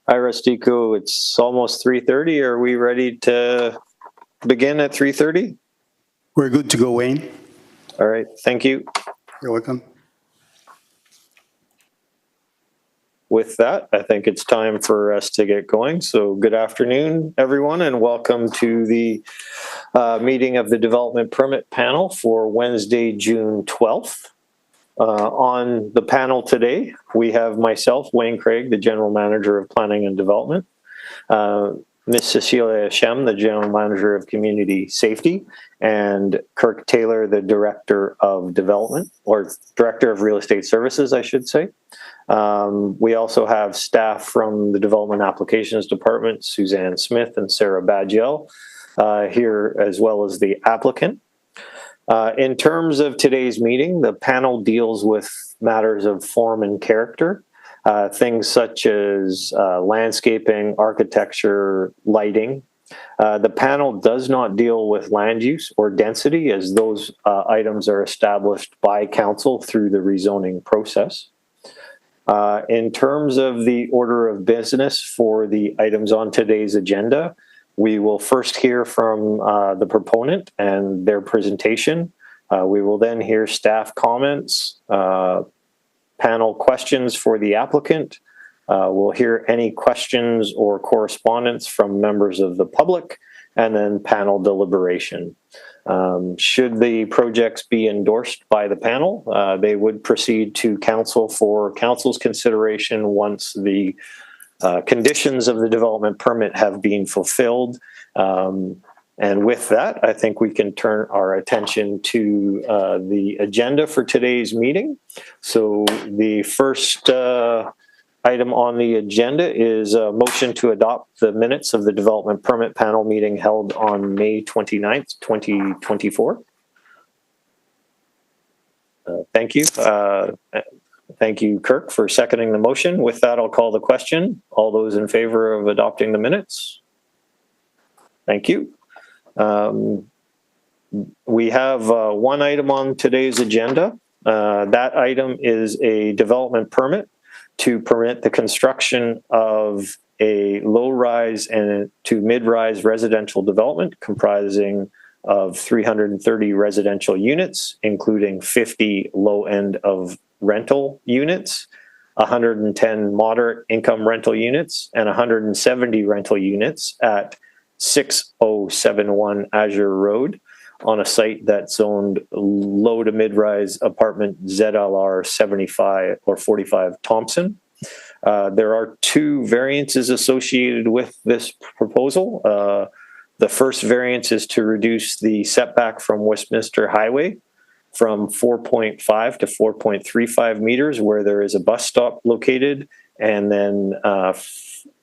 Hi, Rustico. It's almost 3:30. Are we ready to begin at 3:30? We're good to go, Wayne. All right. Thank you. You're welcome. With that, I think it's time for us to get going. So good afternoon, everyone, and welcome to the meeting of the Development Permit Panel for Wednesday, June 12th. On the panel today, we have myself, Wayne Craig, the General Manager of Planning and Development, Ms. Cecilia Shem, the General Manager of Community Safety, and Kirk Taylor, the Director of Development, or Director of Real Estate Services, I should say. We also have staff from the Development Applications Department, Suzanne Smith and Sarah Badgell, here, as well as the applicant. In terms of today's meeting, the panel deals with matters of form and character, things such as landscaping, architecture, lighting. The panel does not deal with land use or density, as those items are established by council through the rezoning process. In terms of the order of business for the items on today's agenda, we will first hear from the proponent and their presentation. We will then hear staff comments, panel questions for the applicant. We'll hear any questions or correspondence from members of the public, and then panel deliberation. Should the projects be endorsed by the panel, they would proceed to council for council's consideration once the conditions of the development permit have been fulfilled. And with that, I think we can turn our attention to the agenda for today's meeting. So the first item on the agenda is a motion to adopt the minutes of the development permit panel meeting held on May 29th, 2024. Thank you. Thank you, Kirk, for seconding the motion. With that, I'll call the question. All those in favor of adopting the minutes? Thank you. We have one item on today's agenda. That item is a development permit to permit the construction of a low-rise and to mid-rise residential development comprising of 330 residential units, including 50 low-end of rental units, 110 moderate income rental units, and 170 rental units at 6071 Azure Road on a site that's zoned low to mid-rise apartment ZLR 75 or 45 Thompson. There are two variances associated with this proposal. The first variance is to reduce the setback from Westminster Highway from 4.5 to 4.35 meters where there is a bus stop located, and then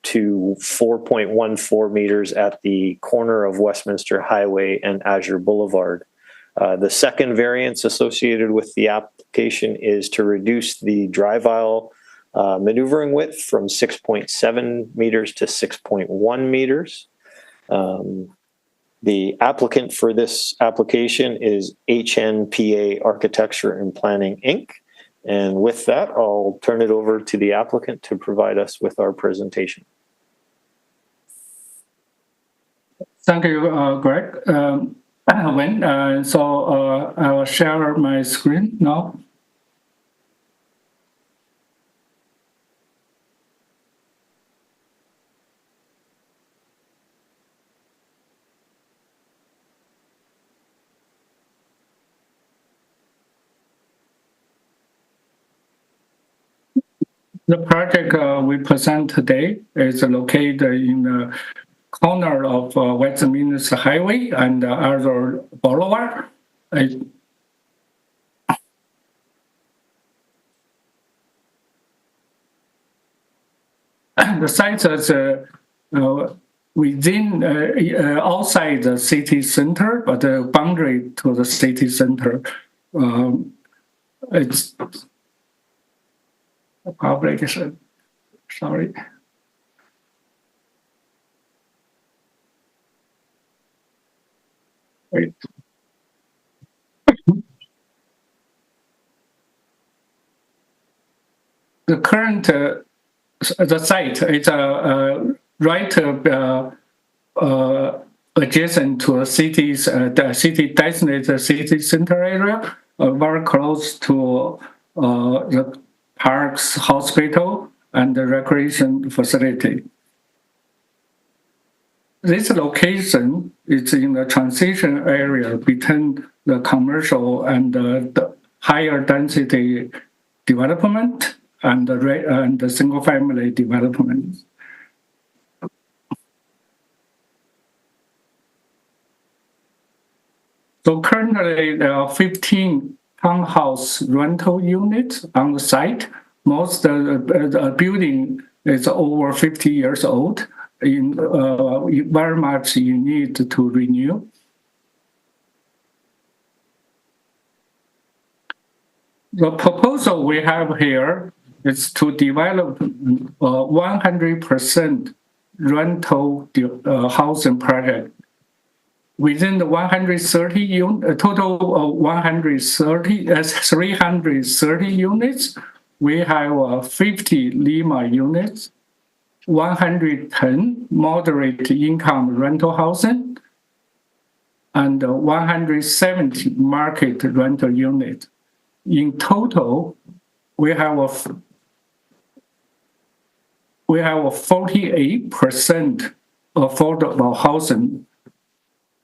to 4.14 meters at the corner of Westminster Highway and Azure Boulevard. The second variance associated with the application is to reduce the drive aisle maneuvering width from 6.7 meters to 6.1 meters. The applicant for this application is HNPA Architecture and Planning, Inc. And with that, I'll turn it over to the applicant to provide us with our presentation. Thank you, Greg. Wayne, so I will share my screen now. The project we present today is located in the corner of Westminster Highway and Azure Boulevard. The site is within, outside the city center, but the boundary to the city center. It's public, sorry. Wait. The current the site is right adjacent to the city's the city designated city center area, very close to the parks, hospital, and the recreation facility. This location is in the transition area between the commercial and the higher density development and the single family development. So currently there are 15 townhouse rental units on the site. Most of the building is over 50 years old. Very much you need to renew. The proposal we have here is to develop 100% rental housing project. Within the 130 total of 330 units, we have 50 Lima units, 110 moderate income rental housing, and 170 market rental units. In total, we have 48% affordable housing.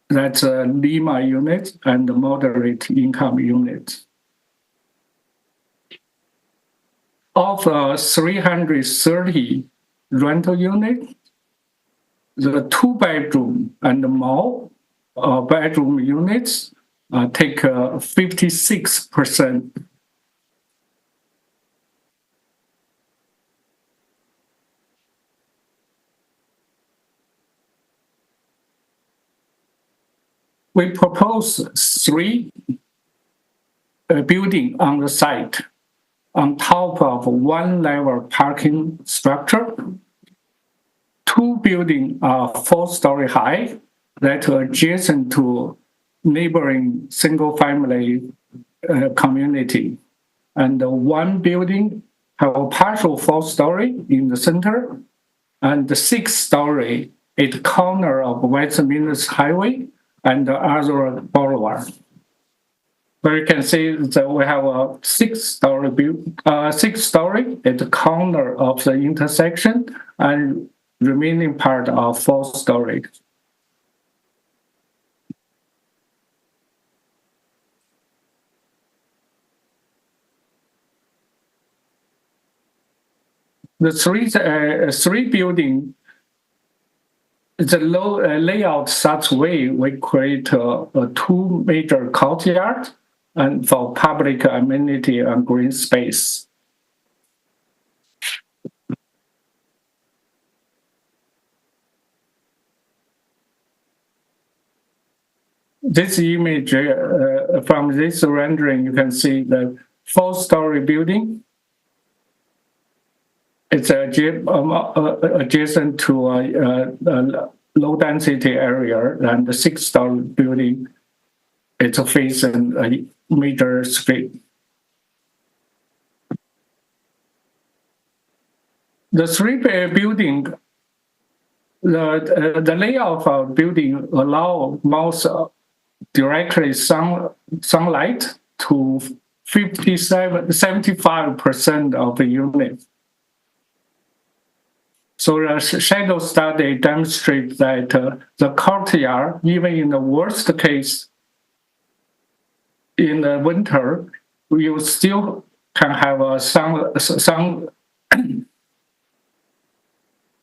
That's Lima units and moderate income units. Of 330 rental units, the 2-bedroom and more bedroom units take 56%. We propose 3 buildings on the site on top of 1-level parking structure. 2 buildings are 4-story high that are adjacent to neighboring single-family community. And 1 building have a partial 4-story in the center and the 6-story at the corner of Westminster Highway and the other boulevard. Where you can see that we have a 6-story at the corner of the intersection and remaining part of 4-story. The three building, the layout such way we create 2 major courtyards and for public amenity and green space. This image from this rendering, you can see the 4-story building. It's adjacent to a low density area, and the 6-story building, it's facing a major street. The 3 building, the layout of building allow most directly sunlight to 75% of the unit. So the shadow study demonstrates that the courtyard, even in the worst case, in the winter, you still can have a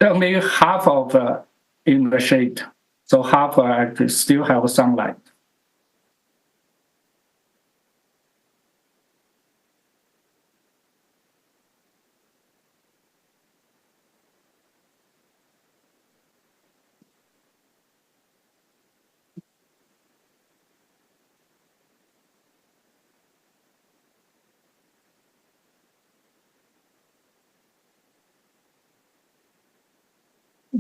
only half of in the shade. So half actually still have sunlight.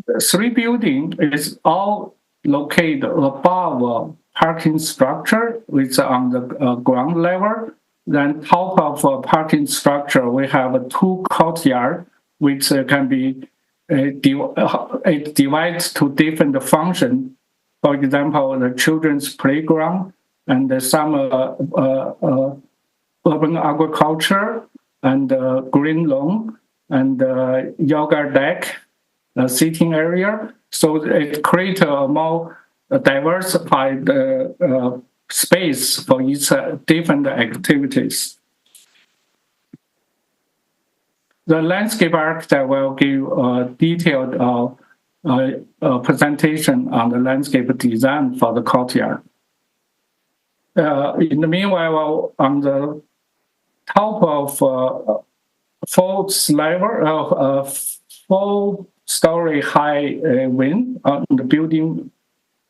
The 3 building is all located above a parking structure, which is on the ground level. Then top of a parking structure, we have 2 courtyards which can be it divides to different functions. For example, the children's playground and some urban agriculture and green lawn and yoga deck, sitting area. So it creates a more diversified space for each different activities. The landscape architect will give a detailed presentation on the landscape design for the courtyard. In the meanwhile, on the top of four-story high wing on the building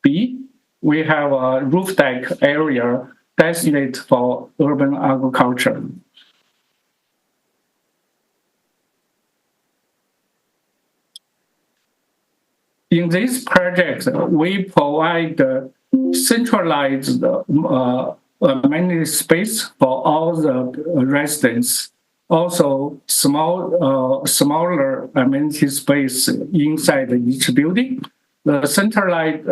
B, we have a roof deck area designated for urban agriculture. In this project, we provide centralized amenity space for all the residents. Also, smaller amenity space inside each building. The centralized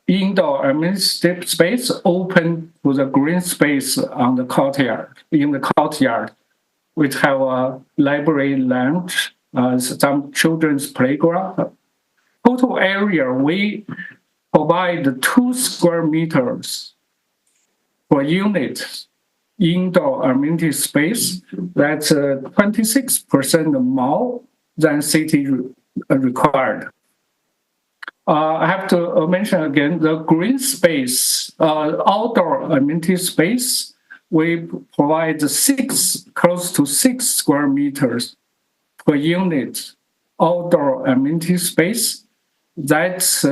indoor amenity space open to the green space on the courtyard. In the courtyard, we have a library, lounge, some children's playground. Total area, we provide 2 square meters per unit indoor amenity space. That's 26% more than city required. I have to mention again, the green space, outdoor amenity space, we provide close to 6 square meters per unit outdoor amenity space. That's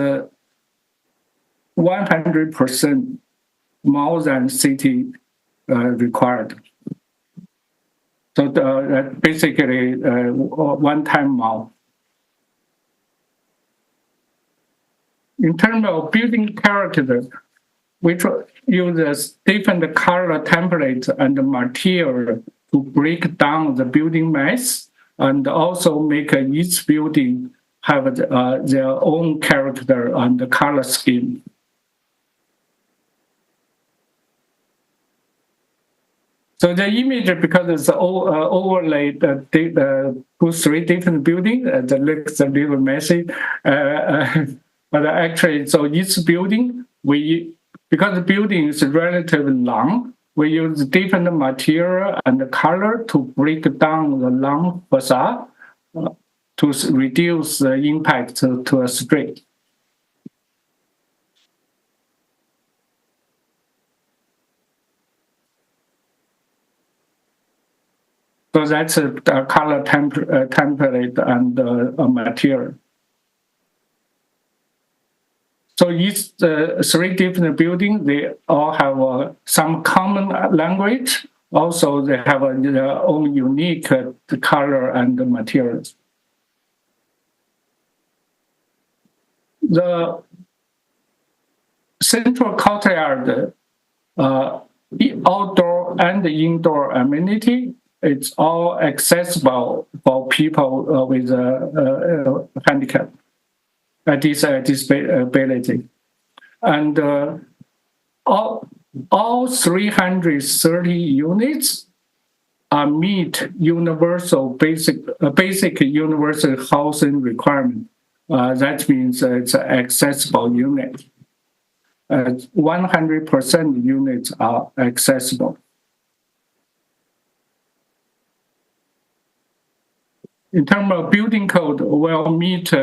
100% more than city required. So basically 1 time more. In terms of building character, we use different color template and material to break down the building mass and also make each building have their own character and color scheme. So the image, because it's overlaid to 3 different buildings, that looks a little messy. But actually, so each building, because the building is relatively long, we use different material and color to break down the long facade to reduce the impact to a street. So that's a color template and a material. So each 3 different buildings, they all have some common language. Also, they have their own unique color and materials. The central courtyard, outdoor and indoor amenity, it's all accessible for people with handicap. Disability. And all 330 units meet basic universal housing requirement. That means it's an accessible unit. 100% units are accessible. In terms of building code, we'll meet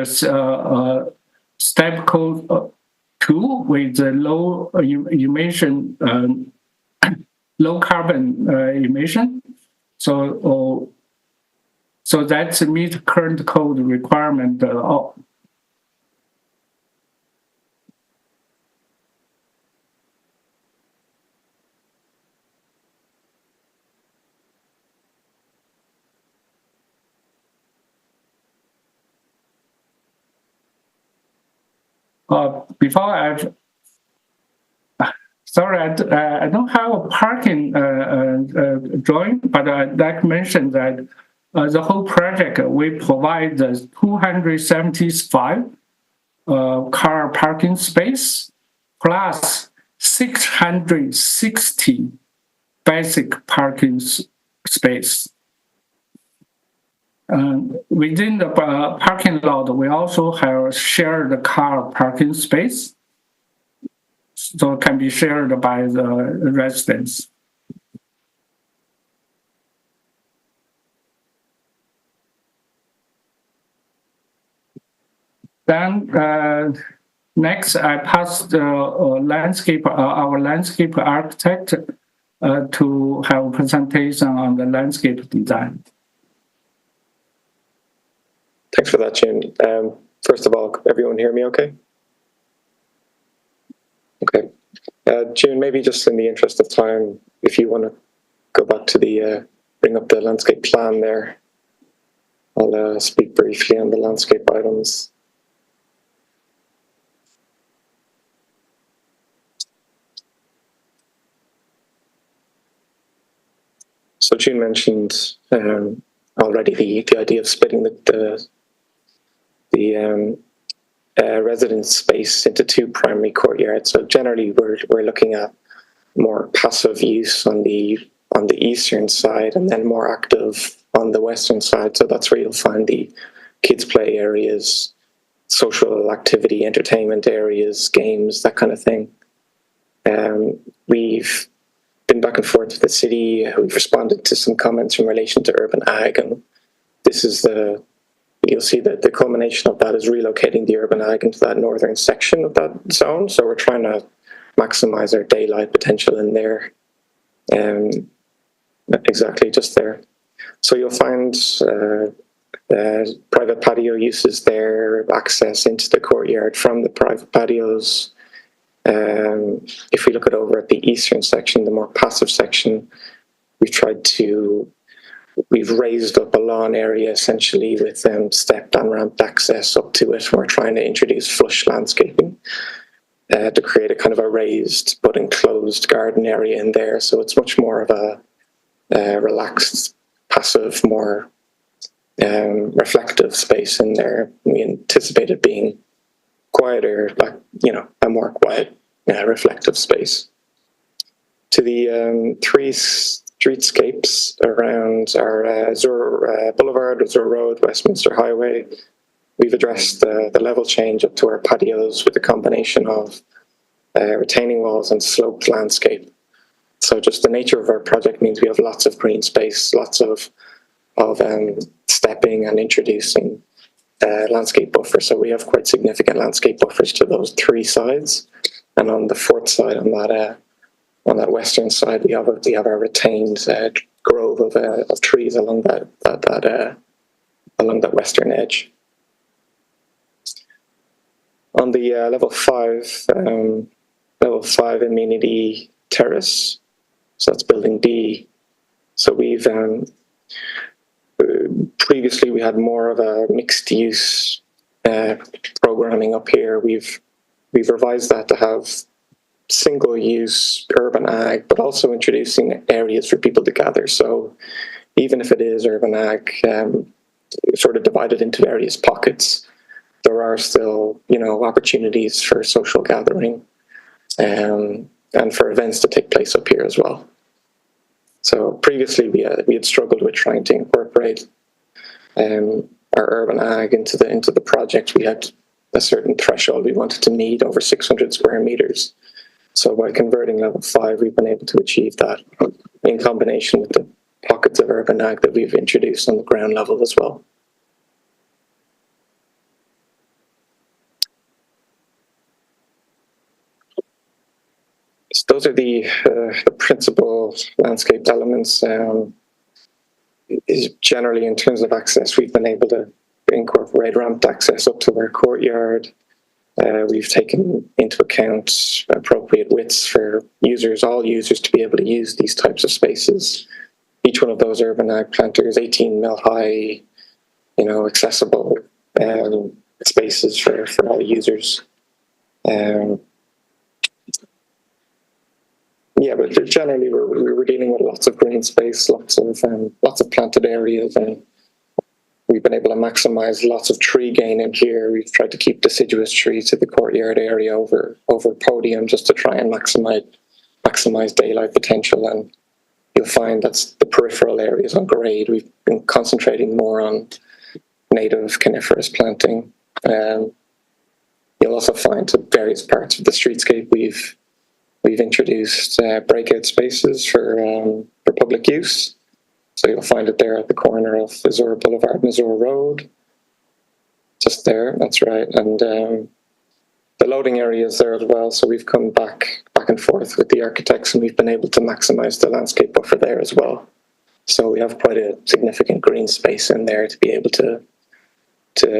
step code 2 with low emission, low carbon emission. So that's meet current code requirement. Before Sorry, I don't have a parking drawing, but I'd like to mention that the whole project, we provide the 275 car parking space plus 660 basic parking space. Within the parking lot, we also have shared car parking space, so it can be shared by the residents. Then next, I pass the our landscape architect to have a presentation on the landscape design. Thanks for that, June. First of all, everyone hear me okay? Okay. June, maybe just in the interest of time, if you want to go back to the, bring up the landscape plan there, I'll speak briefly on the landscape items. So June mentioned already the idea of splitting the residence space into two primary courtyards. So generally, we're looking at more passive use on the eastern side, and then more active on the western side. So that's where you'll find the kids' play areas, social activity, entertainment areas, games, that kind of thing. We've been back and forth with the city. We've responded to some comments in relation to urban ag, and this is you'll see that the culmination of that is relocating the urban ag into that northern section of that zone. So we're trying to maximize our daylight potential in there. Exactly, just there. So you'll find private patio uses there, access into the courtyard from the private patios. If we look over at the eastern section, the more passive section, we've raised up a lawn area essentially with stepped and ramped access up to it. We're trying to introduce flush landscaping to create a kind of a raised but enclosed garden area in there. So it's much more of a relaxed, passive, more reflective space in there. We anticipate it being quieter, like, a more quiet, reflective space. To the three streetscapes around our Azure Boulevard, Azure Road, Westminster Highway, we've addressed the level change up to our patios with a combination of retaining walls and sloped landscape. So just the nature of our project means we have lots of green space, lots of stepping and introducing landscape buffers. So we have quite significant landscape buffers to those three sides. And on the fourth side, on that western side, we have our retained grove of trees along that western edge. On the level 5 amenity terrace, so that's building D. So we've previously we had more of a mixed use programming up here. We've revised that to have single use urban ag, but also introducing areas for people to gather. So even if it is urban ag, sort of divided into various pockets, there are still, opportunities for social gathering and for events to take place up here as well. So previously we had struggled with trying to incorporate our urban ag into the project. We had a certain threshold we wanted to meet, over 600 square meters. So by converting level 5, we've been able to achieve that in combination with the pockets of urban ag that we've introduced on the ground level as well. So those are the principal landscape elements. Is generally, in terms of access, we've been able to incorporate ramped access up to our courtyard. We've taken into account appropriate widths for all users to be able to use these types of spaces. Each one of those urban ag planters, 18 mil high, accessible spaces for all users. yeah, but generally we're dealing with lots of green space, lots of planted areas, and we've been able to maximize lots of tree gain in here. We've tried to keep deciduous trees to the courtyard area over podium just to try and maximize daylight potential. And you'll find that's the peripheral areas on grade. We've been concentrating more on native coniferous planting. You'll also find at various parts of the streetscape we've introduced breakout spaces for public use. So you'll find it there at the corner of Azure Boulevard and Azure Road. Just there, that's right. And the loading area is there as well. So we've come back and forth with the architects, and we've been able to maximize the landscape buffer there as well. So we have quite a significant green space in there to be able to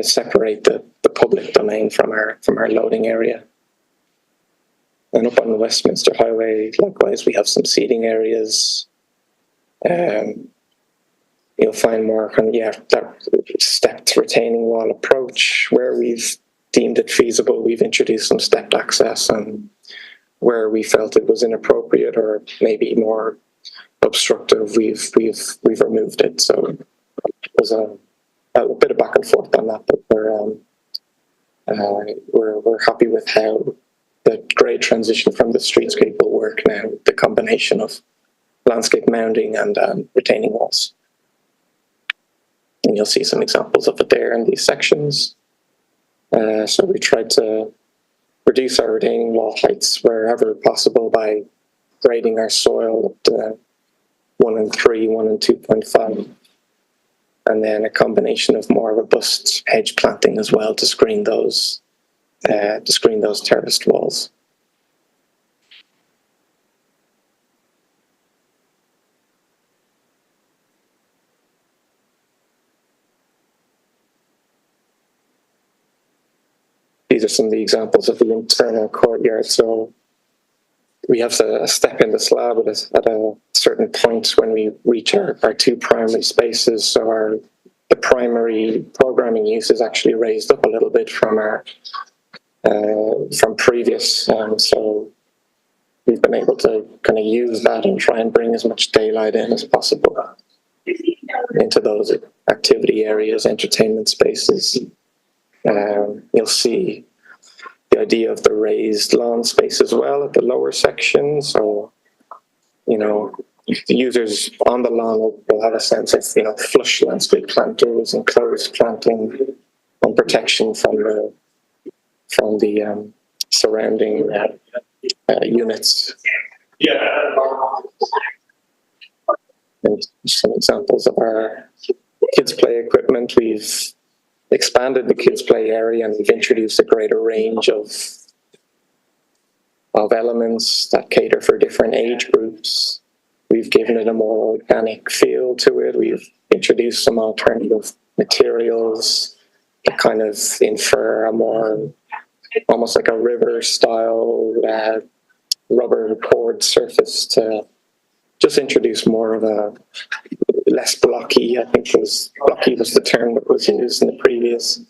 separate the public domain from our loading area. And up on the Westminster Highway, likewise, we have some seating areas. You'll find more that stepped retaining wall approach. Where we've deemed it feasible, we've introduced some stepped access, and where we felt it was inappropriate or maybe more obstructive, we've removed it. So there's a bit of back and forth on that, but we're happy with how the grade transition from the streetscape will work now. The combination of landscape mounding and retaining walls. And you'll see some examples of it there in these sections. So we tried to reduce our retaining wall heights wherever possible by grading our soil at 1 and 3, 1 and 2.5. And then a combination of more robust hedge planting as well to screen those terraced walls. These are some of the examples of the internal courtyard. So we have a step in the slab at a certain point when we reach our two primary spaces. So the primary programming use is actually raised up a little bit from previous. So we've been able to kind of use that and try and bring as much daylight in as possible into those activity areas, entertainment spaces. You'll see the idea of the raised lawn space as well at the lower section. So, the users on the lawn will have a sense of, flush landscape planters, enclosed planting, and protection from the surrounding units. And some examples of our kids' play equipment. We've expanded the kids' play area, and we've introduced a greater range of elements that cater for different age groups. We've given it a more organic feel to it. We've introduced some alternative materials that kind of infer a more, almost like a river style rubber cord surface to just introduce more of a less blocky. I think blocky was the term that was used in the previous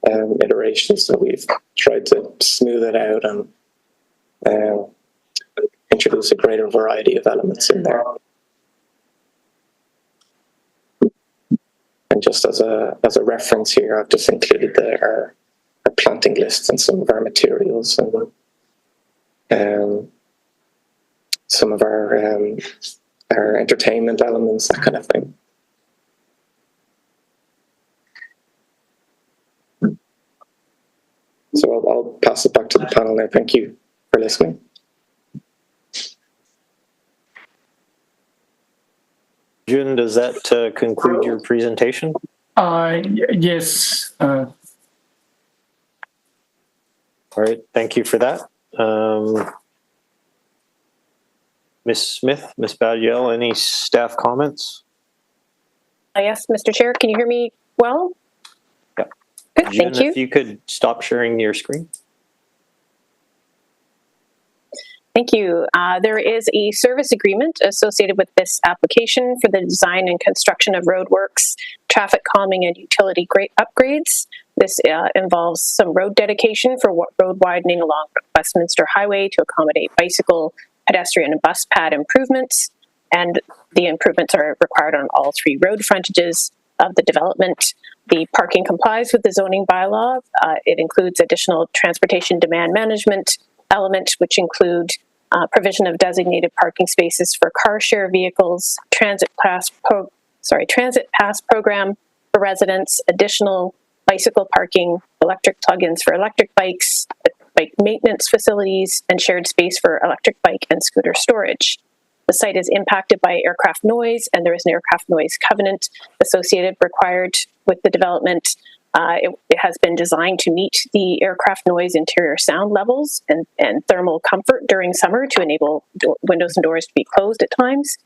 iteration. So we've tried to smooth it out and introduce a greater variety of elements in there. And just as a reference here, I've just included our planting lists and some of our materials and some of our entertainment elements, that kind of thing. So I'll pass it back to the panel now. Thank you for listening. Jun, does that conclude your presentation? Yes. All right, thank you for that. Ms. Smith, Ms. Badiel, any staff comments? Yes, Mr. Chair, can you hear me well? Yeah. Good, Jun, thank you. if you could stop sharing your screen. Thank you. There is a service agreement associated with this application for the design and construction of roadworks, traffic calming, and utility upgrades. This involves some road dedication for road widening along Westminster Highway to accommodate bicycle, pedestrian and bus pad improvements, and the improvements are required on all 3 road frontages of the development. The parking complies with the zoning bylaw. It includes additional transportation demand management elements, which include provision of designated parking spaces for car share vehicles, transit pass program for residents, additional bicycle parking, electric plug-ins for electric bikes, bike maintenance facilities, and shared space for electric bike and scooter storage. The site is impacted by aircraft noise, and there is an aircraft noise covenant required with the development. It has been designed to meet the aircraft noise interior sound levels and thermal comfort during summer to enable windows and doors to be closed at times.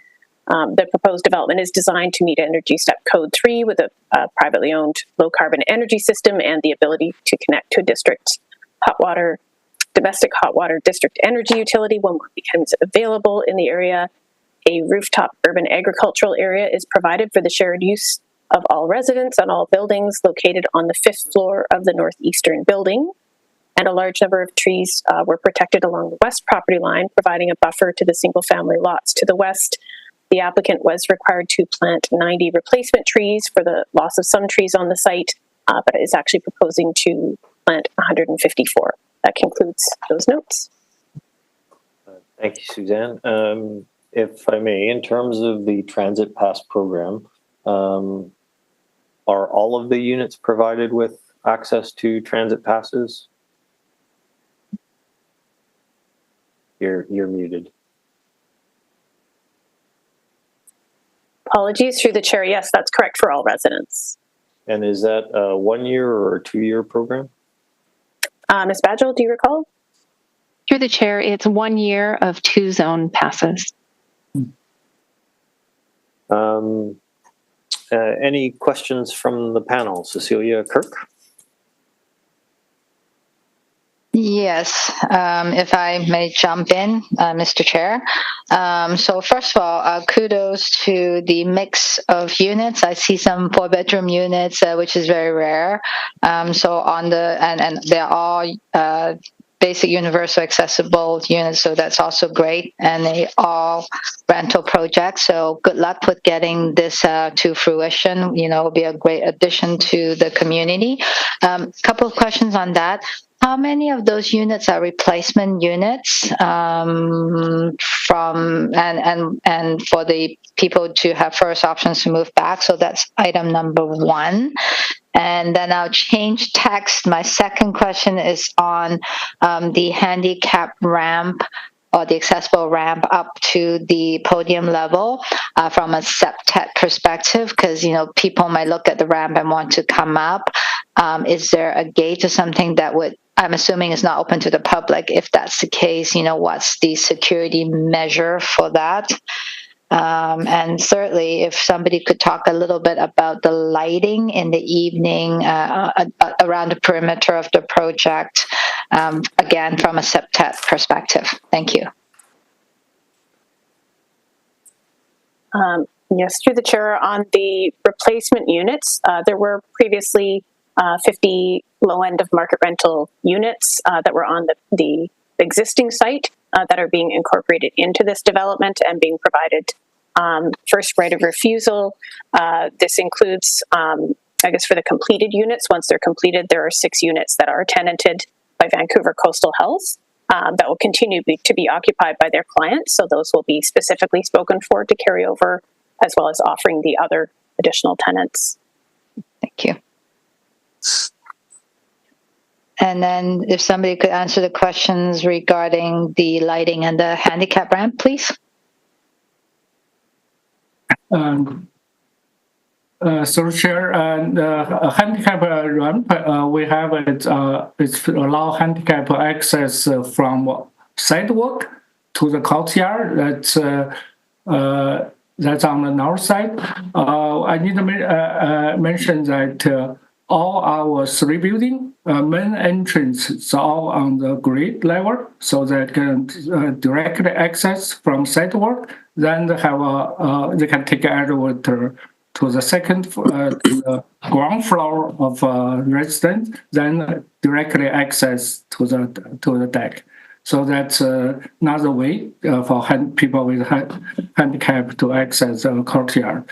The proposed development is designed to meet Energy Step Code 3 with a privately owned low-carbon energy system and the ability to connect to a domestic hot water district energy utility when one becomes available in the area. A rooftop urban agricultural area is provided for the shared use of all residents on all buildings located on the 5th floor of the northeastern building. And a large number of trees were protected along the west property line, providing a buffer to the single-family lots to the west. The applicant was required to plant 90 replacement trees for the loss of some trees on the site, but is actually proposing to plant 154. That concludes those notes. Thank you, Suzanne. If I may, in terms of the Transit Pass program, are all of the units provided with access to transit passes? You're muted. Apologies through the chair. Yes, that's correct for all residents. And is that a 1-year or a 2-year program? Ms. Badgel, do you recall? Through the chair, it's 1 year of 2 zone passes. Any questions from the panel? Cecilia Kirk? Yes, if I may jump in, Mr. Chair. So first of all, kudos to the mix of units. I see some 4-bedroom units, which is very rare. So on the and they're all basic universal accessible units, so that's also great. And they all rental projects. So good luck with getting this to fruition. You know, it'll be a great addition to the community. Couple of questions on that. How many of those units are replacement units from and for the people to have first options to move back? So that's item number 1. And then I'll change text. My second question is on the handicap ramp or the accessible ramp up to the podium level from a septet perspective, because, you know, people might look at the ramp and want to come up. Is there a gate or something that would, I'm assuming, is not open to the public? If that's the case, you know, what's the security measure for that? And certainly, if somebody could talk a little bit about the lighting in the evening around the perimeter of the project, again, from a septet perspective. Thank you. Yes, through the chair, on the replacement units, there were previously 50 low-end of market rental units that were on the existing site that are being incorporated into this development and being provided first right of refusal. This includes, I guess, for the completed units. Once they're completed, there are 6 units that are tenanted by Vancouver Coastal Health that will continue to be occupied by their clients. So those will be specifically spoken for to carry over, as well as offering the other additional tenants. Thank you. And then if somebody could answer the questions regarding the lighting and the handicap ramp, please. So, Chair, a handicap ramp, we have it. It's allow handicap access from sidewalk to the courtyard. That's on the north side. I need to mention that all our 3 buildings, main entrance is all on the grade level, so that can directly access from sidewalk. Then they have they can take elevator to the second, to the ground floor of residence, then directly access to the deck. So that's another way for people with handicap to access the courtyard.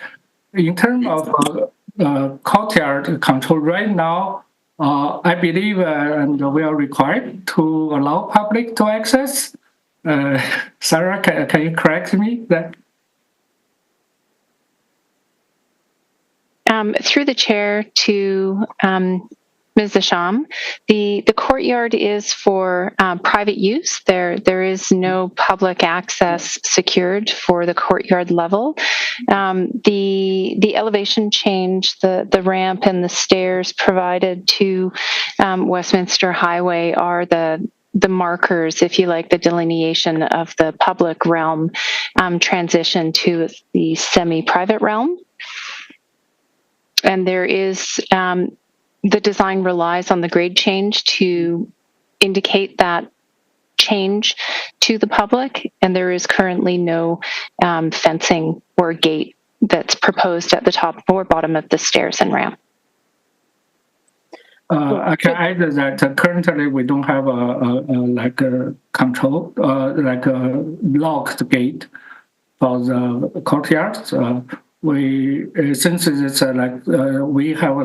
In terms of courtyard control, right now, I believe and we are required to allow public to access. Sarah, can you correct me that? Through the chair to Ms. Asham, the courtyard is for private use. There is no public access secured for the courtyard level. The elevation change, the ramp and the stairs provided to Westminster Highway are the markers, if you like, the delineation of the public realm transition to the semi-private realm. And there is, the design relies on the grade change to indicate that change to the public, and there is currently no fencing or gate that's proposed at the top or bottom of the stairs and ramp. I can add that currently we don't have a control, like a locked gate for the courtyard. We since it's we have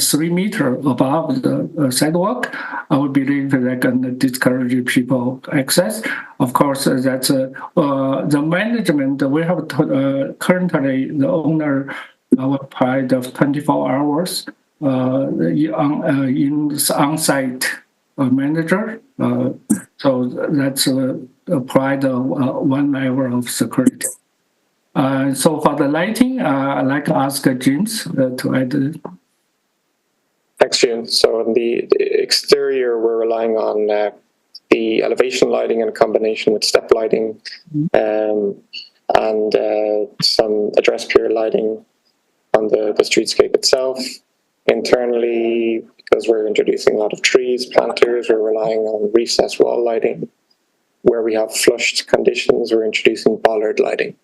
3 meters above the sidewalk, I would believe that can discourage people access. Of course, that's the management. We have currently the owner will provide 24 hours on-site manager. So that's provide one level of security. So for the lighting, I'd like to ask James to add. Thanks, June. So in the exterior, we're relying on the elevation lighting in combination with step lighting and some address pier lighting on the streetscape itself. Internally, because we're introducing a lot of trees, planters, we're relying on recessed wall lighting. Where we have flushed conditions, we're introducing bollard lighting.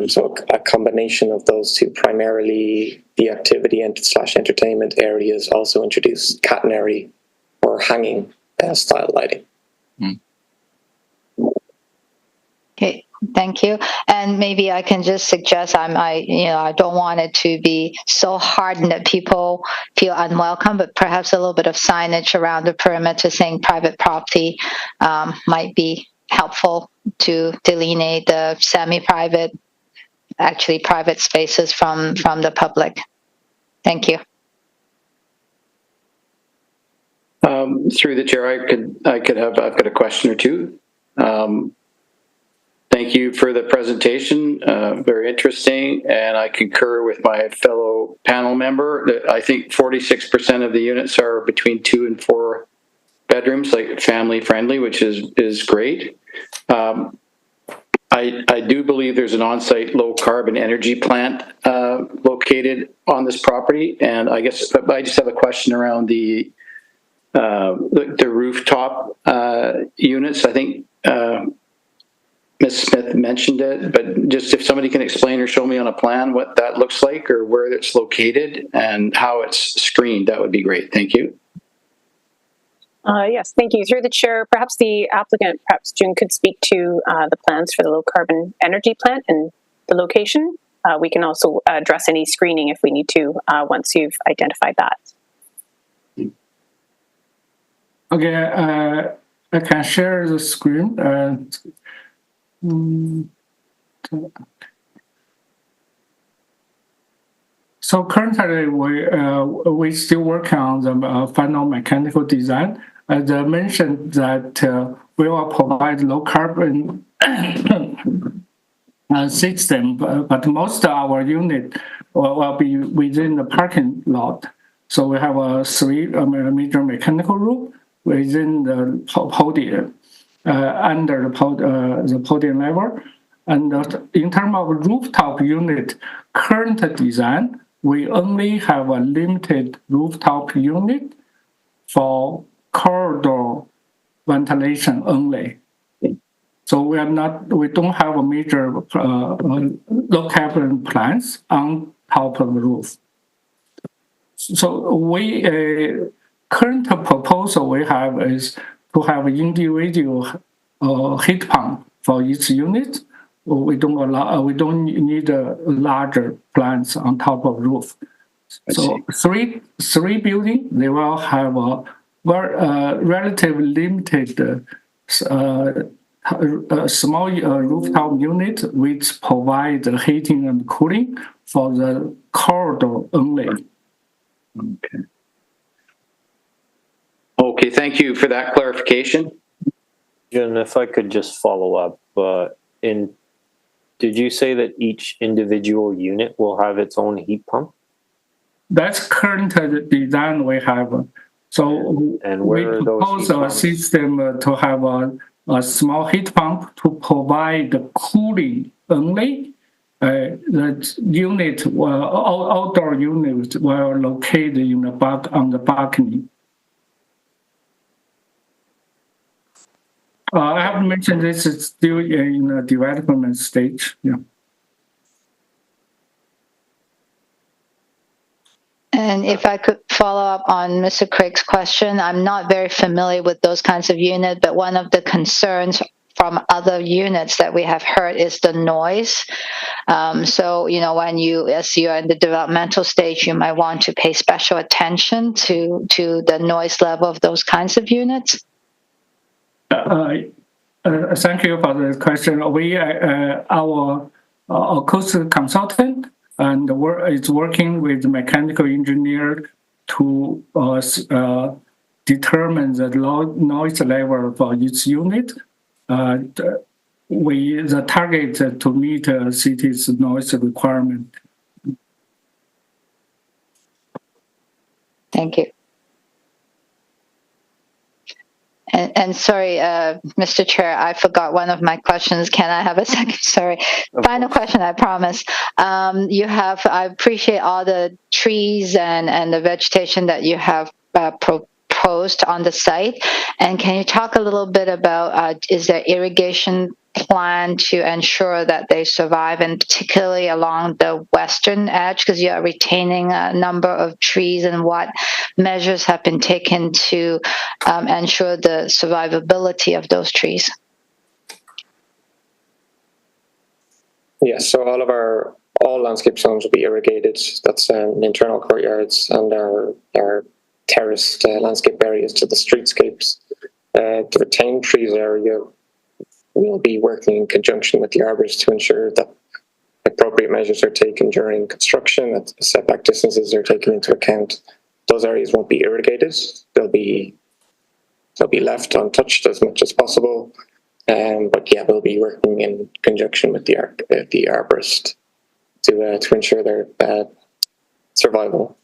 So a combination of those two, primarily the activity and / entertainment areas, also introduce catenary or hanging style lighting. Okay, thank you. And maybe I can just suggest I don't want it to be so hardened that people feel unwelcome, but perhaps a little bit of signage around the perimeter saying private property might be helpful to delineate the semi-private, actually private spaces from the public. Thank you. Through the chair, I've got a question or two. Thank you for the presentation, very interesting, and I concur with my fellow panel member that I think 46% of the units are between 2 and 4 bedrooms, like family friendly, which is great. I do believe there's an on-site low carbon energy plant located on this property, and I guess I just have a question around the rooftop units. I think Ms. Smith mentioned it, but just if somebody can explain or show me on a plan what that looks like or where it's located and how it's screened, that would be great. Thank you. Yes, thank you. Through the chair, perhaps the applicant, perhaps June, could speak to the plans for the low carbon energy plant and the location. We can also address any screening if we need to once you've identified that. Okay, I can share the screen. So currently, we still working on the final mechanical design. As I mentioned, that we will provide low carbon system, but most of our unit will be within the parking lot. So we have a 3-meter mechanical room within the podium, under the podium level. And in terms of rooftop unit, current design, we only have a limited rooftop unit for corridor ventilation only. So we don't have a major low carbon plants on top of the roof. So current proposal we have is to have individual heat pump for each unit. We don't need larger plants on top of roof. So three buildings, they will have a relatively limited a small rooftop unit which provide heating and cooling for the corridor only. Okay, thank you for that clarification. Jen, if I could just follow up, did you say that each individual unit will have its own heat pump? That's current design we have. So And we where are those propose heat a pumps? system to have a small heat pump to provide cooling only. The unit, outdoor unit, will locate in the on the balcony. I have mentioned this is still in the development stage. Yeah. And if I could follow up on Mr. Craig's question, I'm not very familiar with those kinds of units, but one of the concerns from other units that we have heard is the noise. So, when as you're in the developmental stage, you might want to pay special attention to the noise level of those kinds of units. Thank you for the question. We, our acoustic consultant, and is working with the mechanical engineer to determine the noise level for each unit. The target to meet city's noise requirement. Thank you. And sorry, Mr. Chair, I forgot one of my questions. Can I have a second? Sorry. Final question, I promise. I appreciate all the trees and the vegetation that you have proposed on the site. And can you talk a little bit about, is there irrigation plan to ensure that they survive, and particularly along the western edge, because you are retaining a number of trees, and what measures have been taken to ensure the survivability of those trees? Yes, so all landscape zones will be irrigated. That's internal courtyards and our terraced landscape areas to the streetscapes. The retained trees area will be working in conjunction with the arborists to ensure that appropriate measures are taken during construction, that setback distances are taken into account. Those areas won't be irrigated. They'll be left untouched as much as possible. But yeah, we'll be working in conjunction with the arborist to ensure their survival.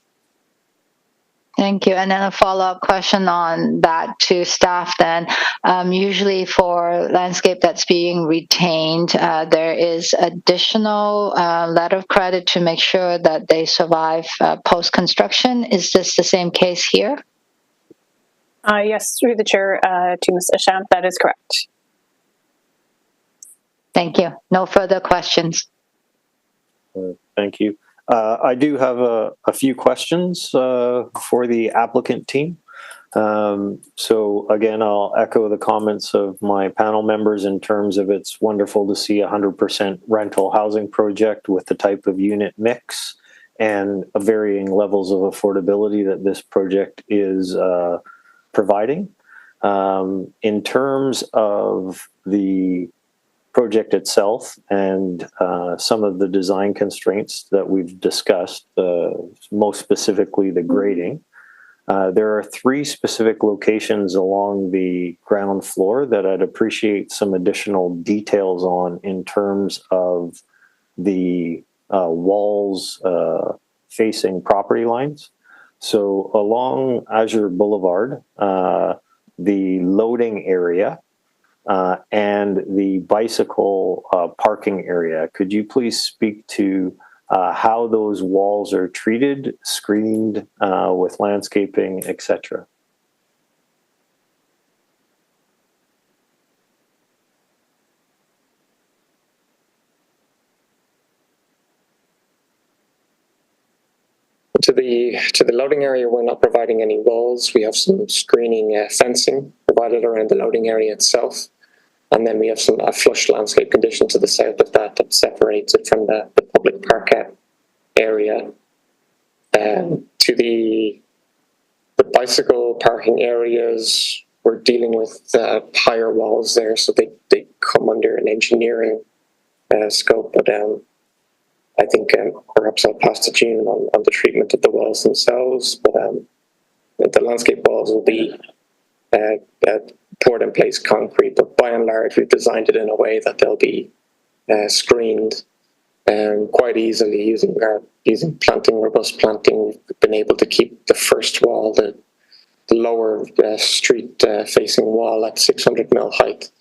Thank you. And then a follow-up question on that to staff then. Usually for landscape that's being retained, there is additional letter of credit to make sure that they survive post-construction. Is this the same case here? Yes, through the chair to Ms. Ashamp, that is correct. Thank you. No further questions. Thank you. I do have a few questions for the applicant team. So again, I'll echo the comments of my panel members in terms of it's wonderful to see 100% rental housing project with the type of unit mix and varying levels of affordability that this project is providing. In terms of the project itself and some of the design constraints that we've discussed, most specifically the grading. There are 3 specific locations along the ground floor that I'd appreciate some additional details on in terms of the walls facing property lines. So along Azure Boulevard, the loading area, and the bicycle parking area. Could you please speak to how those walls are treated, screened with landscaping, etc.? To the loading area, we're not providing any walls. We have some screening fencing provided around the loading area itself. And then we have a flush landscape condition to the south of that separates it from the public parkette area. To the bicycle parking areas, we're dealing with higher walls there, so they come under an engineering scope. But I think perhaps I'll pass to June on the treatment of the walls themselves. But the landscape walls will be poured in place concrete, but by and large we've designed it in a way that they'll be screened quite easily using planting, robust planting. We've been able to keep the first wall, the lower street facing wall, at 600 mil height,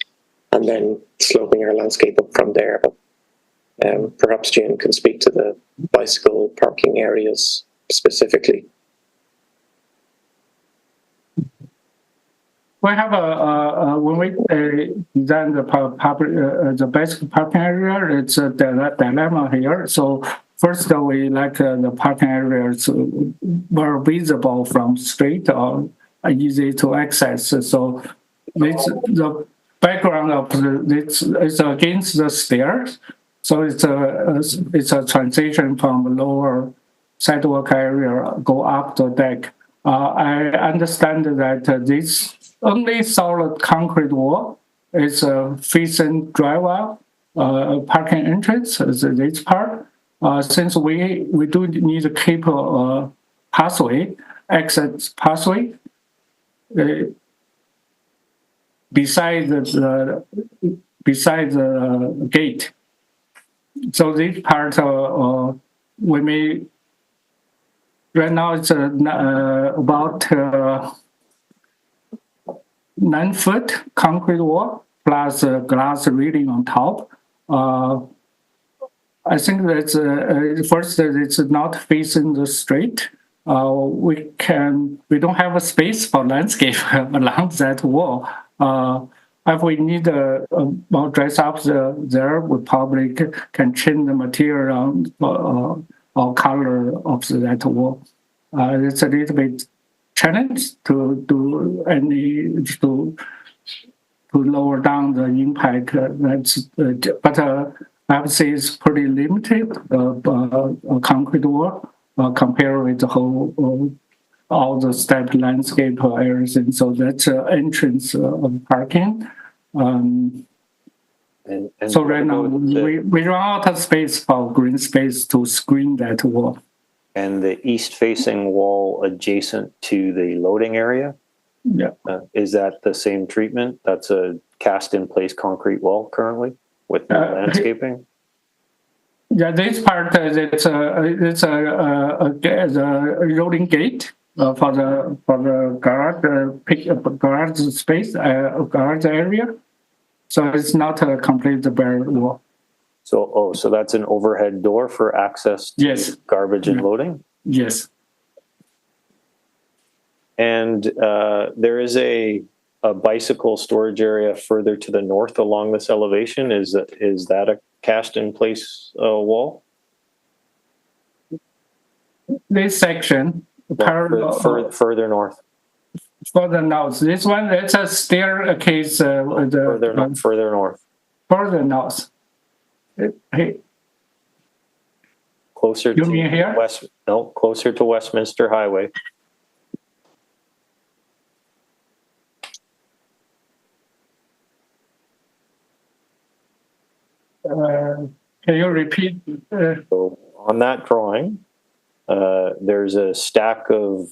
and then sloping our landscape up from there. But perhaps June can speak to the bicycle parking areas specifically. We have when we design the basic parking area, it's a dilemma here. So first, we like the parking areas were visible from street or easy to access. So the background of this is against the stairs. So it's a transition from the lower sidewalk area go up the deck. I understand that this only solid concrete wall is facing driveway parking entrance, this part. Since we do need to keep a pathway, exit pathway, beside the gate. So this part we may right now it's about 9-foot concrete wall plus glass railing on top. I think that's first it's not facing the street. We don't have a space for landscape along that wall. If we need more dress up there, we probably can change the material or color of that wall. It's a little bit challenge to do to lower down the impact. But I would say it's pretty limited. Concrete wall compared with the whole all the stepped landscape or everything. So that's entrance of parking. And So right now we run out of space for green space to screen that wall. And the east-facing wall adjacent to the loading area, Yeah. Is that the same treatment? That's a cast-in-place concrete wall currently with no landscaping? Yeah, this part it's a loading gate for the garage space garage area. So it's not a complete bare wall. So that's an overhead door for access to Yes. garbage and loading? Yes. And there is a bicycle storage area further to the north along this elevation. Is that a cast-in-place wall? This section, Further north. further north. This one, it's a staircase. Further north. Further north. Hey, Closer You to mean here? closer to Westminster Highway. can you repeat? So on that drawing, there's a stack of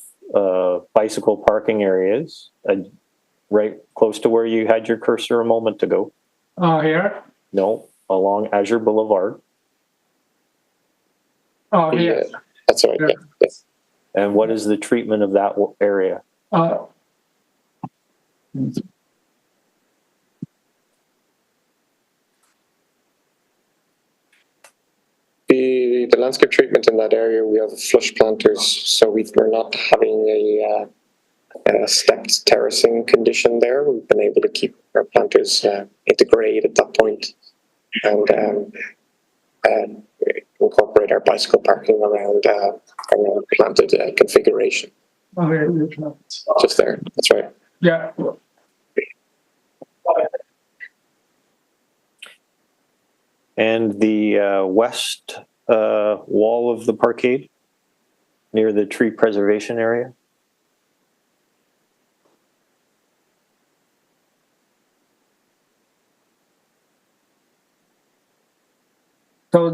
bicycle parking areas right close to where you had your cursor a moment ago. Here? No, along Azure Boulevard. Oh, here. Yeah, that's right. Yeah. Yes. And what is the treatment of that area? The landscape treatment in that area, we have flush planters, so we're not having a stepped terracing condition there. We've been able to keep our planters into grade at that point and incorporate our bicycle parking around planted configuration. Okay. Just there, that's right. Yeah. And the west wall of the parkade near the tree preservation area. So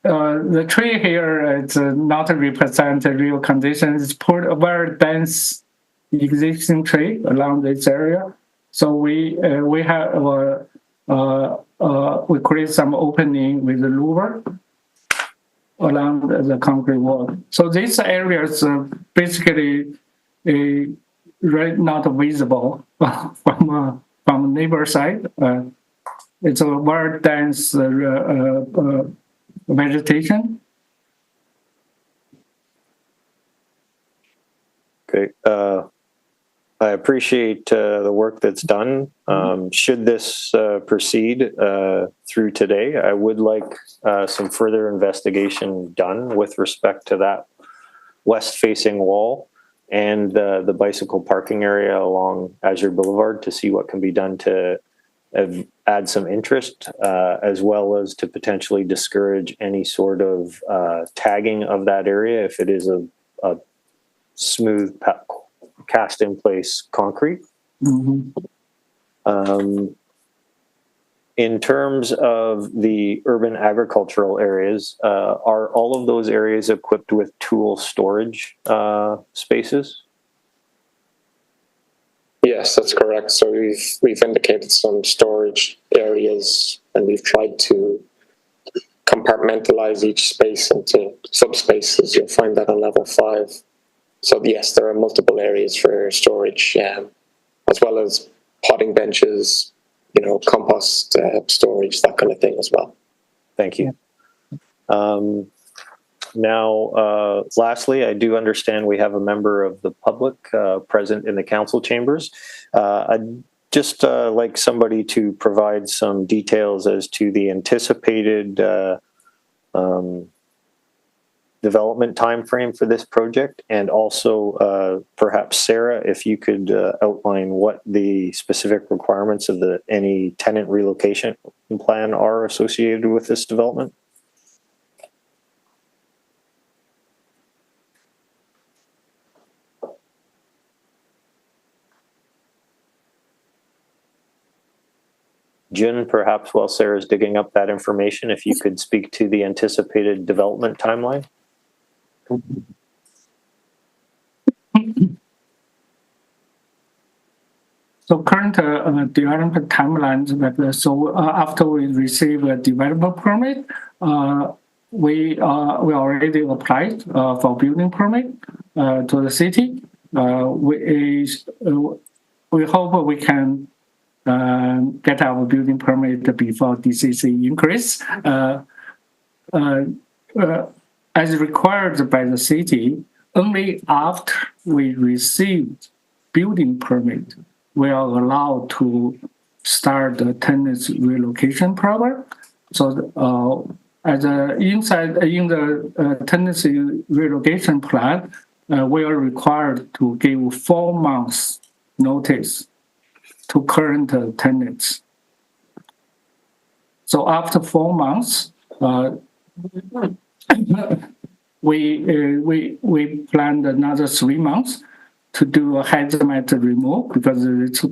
the tree here is not represent the real conditions. It's put a very dense existing tree along this area. So we have we create some opening with the louver along the concrete wall. So these areas basically not visible from neighbor side. It's a very dense vegetation. Great. I appreciate the work that's done. Should this proceed through today, I would like some further investigation done with respect to that west-facing wall and the bicycle parking area along Azure Boulevard to see what can be done to add some interest, as well as to potentially discourage any sort of tagging of that area if it is a smooth cast in place concrete. Mm-hmm. In terms of the urban agricultural areas, are all of those areas equipped with tool storage spaces? Yes, that's correct. So we've indicated some storage areas, and we've tried to compartmentalize each space into subspaces. You'll find that on level 5. So yes, there are multiple areas for storage, as well as potting benches, compost storage, that kind of thing as well. Thank you. Now, lastly, I do understand we have a member of the public present in the council chambers. I'd just like somebody to provide some details as to the anticipated development timeframe for this project, and also perhaps Sarah, if you could outline what the specific requirements of any tenant relocation plan are associated with this development. Jun, perhaps while Sarah's digging up that information, if you could speak to the anticipated development timeline. So current development timelines, after we receive a development permit, we already applied for building permit to the city. We hope we can get our building permit before DCC increase. As required by the city, only after we received building permit, we are allowed to start the tenants relocation program. So in the tenancy relocation plan, we are required to give 4 months notice to current tenants. So after 4 months, we planned another 3 months to do a hazmat remove, because it's a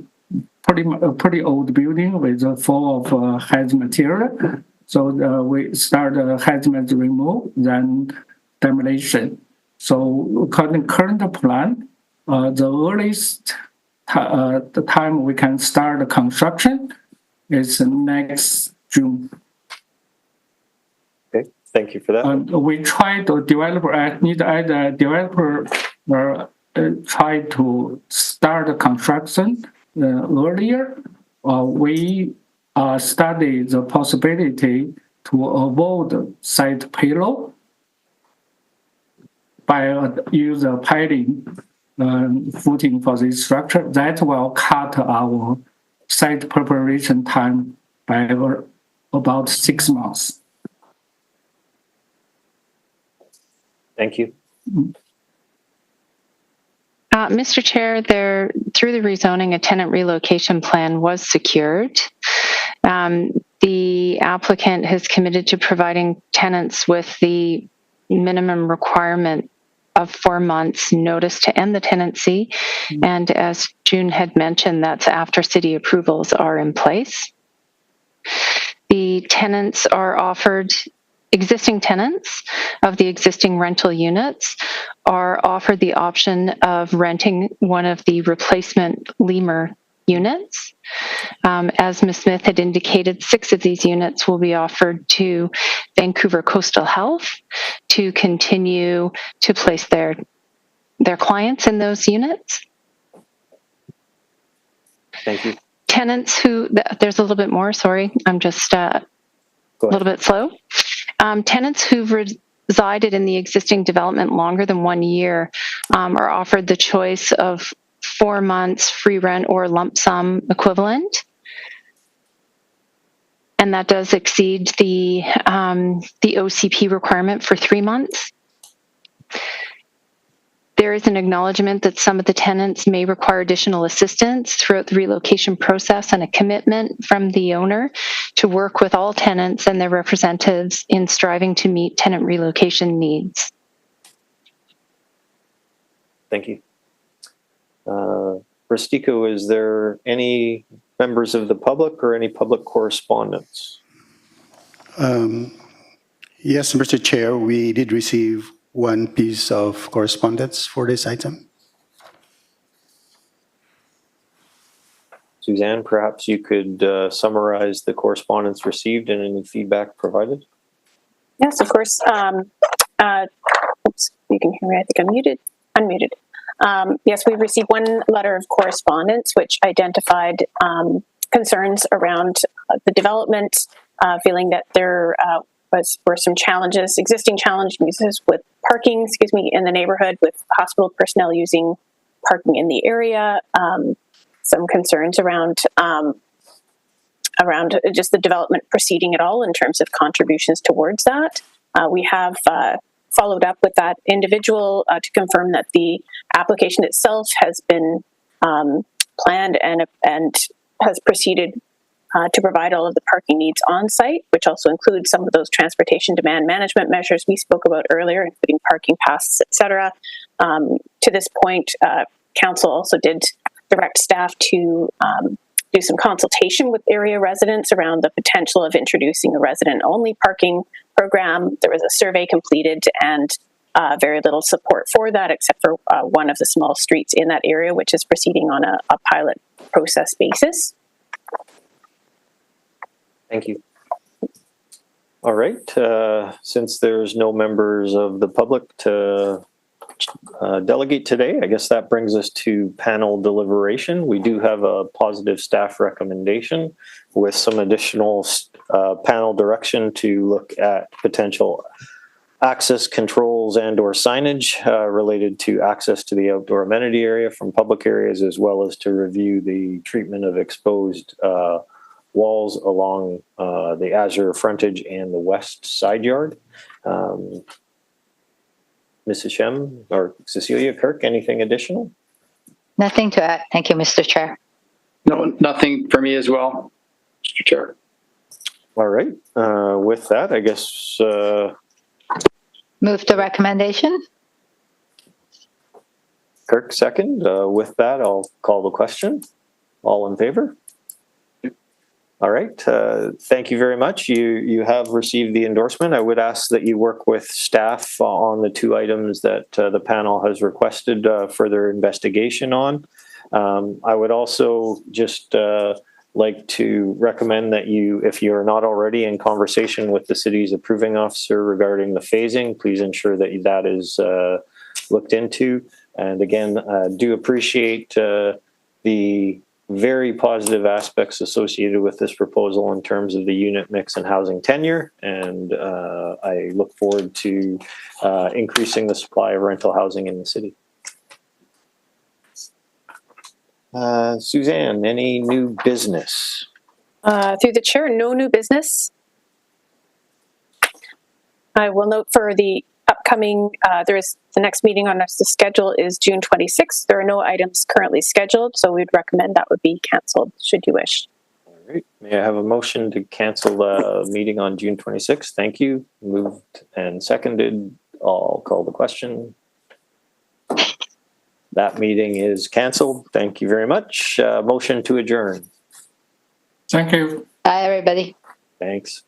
pretty old building with full of hazmat material. So we start a hazmat remove, then demolition. So according to current plan, the earliest the time we can start the construction is next June. Okay, thank you for that. We try to developer try to start the construction earlier. We study the possibility to avoid site payload by use a piling footing for this structure. That will cut our site preparation time by about 6 months. Thank you. Mr. Chair, through the rezoning, a tenant relocation plan was secured. The applicant has committed to providing tenants with the minimum requirement of 4 months notice to end the tenancy. And as June had mentioned, that's after city approvals are in place. The tenants are offered, existing tenants of the existing rental units are offered the option of renting one of the replacement lemur units. As Ms. Smith had indicated, 6 of these units will be offered to Vancouver Coastal Health to continue to place their clients in those units. Thank you. Tenants who, there's a little bit more, sorry, I'm just a little bit slow. Tenants who've resided in the existing development longer than 1 year are offered the choice of 4 months free rent or lump sum equivalent. And that does exceed the OCP requirement for 3 months. There is an acknowledgement that some of the tenants may require additional assistance throughout the relocation process and a commitment from the owner to work with all tenants and their representatives in striving to meet tenant relocation needs. Thank you. Rustico, is there any members of the public or any public correspondence? Yes, Mr. Chair, we did receive one piece of correspondence for this item. Suzanne, perhaps you could summarize the correspondence received and any feedback provided? Yes, of course. Oops, you can hear me. I think I'm unmuted. Yes, we received one letter of correspondence which identified concerns around the development, feeling that there were some challenges, existing challenges with parking, in the neighborhood, with hospital personnel using parking in the area. Some concerns around just the development proceeding at all in terms of contributions towards that. We have followed up with that individual to confirm that the application itself has been planned and has proceeded to provide all of the parking needs on site, which also includes some of those transportation demand management measures we spoke about earlier, including parking passes, etc. To this point, council also did direct staff to do some consultation with area residents around the potential of introducing a resident-only parking program. There was a survey completed and very little support for that, except for one of the small streets in that area, which is proceeding on a pilot process basis. Thank you. All right. Since there's no members of the public to delegate today, I guess that brings us to panel deliberation. We do have a positive staff recommendation with some additional panel direction to look at potential access controls and or signage related to access to the outdoor amenity area from public areas, as well as to review the treatment of exposed walls along the Azure frontage and the west side yard. Mrs. Shem or Cecilia Kirk, anything additional? Nothing to add. Thank you, Mr. Chair. No, nothing for me as well, Mr. Chair. All right. With that, I guess. Move the recommendation. Kirk, second. With that, I'll call the question. All in favor? All right. Thank you very much. You have received the endorsement. I would ask that you work with staff on the 2 items that the panel has requested further investigation on. I would also just like to recommend that you, if you're not already in conversation with the city's approving officer regarding the phasing, please ensure that that is looked into. And again, do appreciate the very positive aspects associated with this proposal in terms of the unit mix and housing tenure. And I look forward to increasing the supply of rental housing in the city. Suzanne, any new business? Through the chair, no new business. I will note for the upcoming, the next meeting on the schedule is June 26th. There are no items currently scheduled, so we'd recommend that would be canceled should you wish. All right. May I have a motion to cancel the meeting on June 26th? Thank you. Moved and seconded. I'll call the question. That meeting is canceled. Thank you very much. Motion to adjourn. Thank you. Bye, everybody. Thanks.